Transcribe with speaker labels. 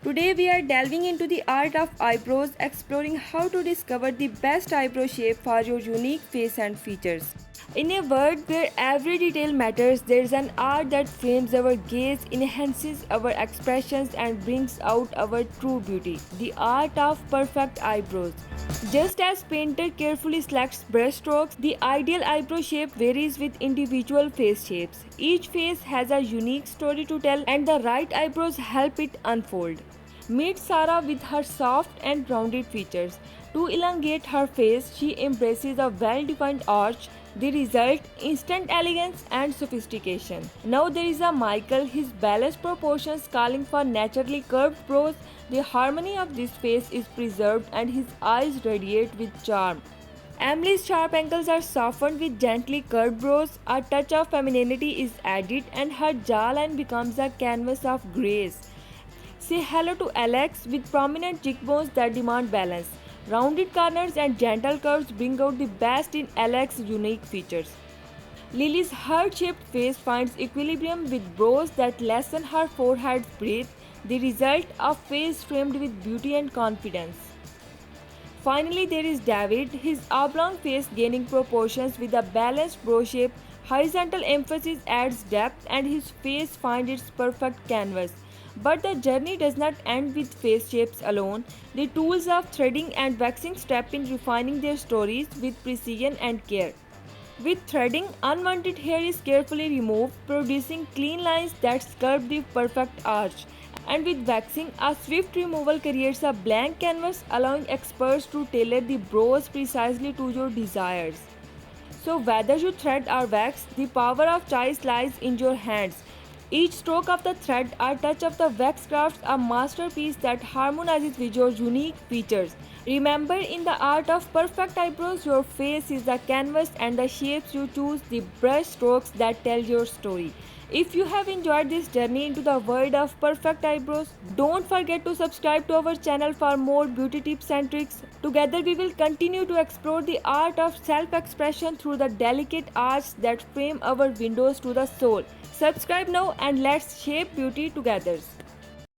Speaker 1: Today we are delving into the art of eyebrows, exploring how to discover the best eyebrow shape for your unique face and features. In a world where every detail matters, there is an art that frames our gaze, enhances our expressions, and brings out our true beauty. The art of perfect eyebrows. Just as painter carefully selects brushstrokes, the ideal eyebrow shape varies with individual face shapes. Each face has a unique story to tell, and the right eyebrows help it unfold. Meet Sarah with her soft and rounded features. To elongate her face, she embraces a well-defined arch. The result, instant elegance and sophistication. Now there is a Michael, his balanced proportions calling for naturally curved brows. The harmony of this face is preserved and his eyes radiate with charm. Emily's sharp angles are softened with gently curved brows. A touch of femininity is added and her jawline becomes a canvas of grace. Say hello to Alex with prominent cheekbones that demand balance. Rounded corners and gentle curves bring out the best in Alex's unique features. Lily's heart-shaped face finds equilibrium with brows that lessen her forehead's breadth, the result of face framed with beauty and confidence. Finally, there is David, his oblong face gaining proportions with a balanced brow shape. Horizontal emphasis adds depth and his face finds its perfect canvas. But the journey does not end with face shapes alone. The tools of threading and waxing step in refining their stories with precision and care. With threading, unwanted hair is carefully removed, producing clean lines that sculpt the perfect arch. And with waxing, a swift removal creates a blank canvas, allowing experts to tailor the brows precisely to your desires. So whether you thread or wax, the power of choice lies in your hands. Each stroke of the thread or touch of the wax crafts a masterpiece that harmonizes with your unique features. Remember, in the art of perfect eyebrows, your face is the canvas and the shapes you choose the brush strokes that tell your story. If you have enjoyed this journey into the world of perfect eyebrows, don't forget to subscribe to our channel for more beauty tips and tricks. Together we will continue to explore the art of self-expression through the delicate arts that frame our windows to the soul. Subscribe now and let's shape beauty together.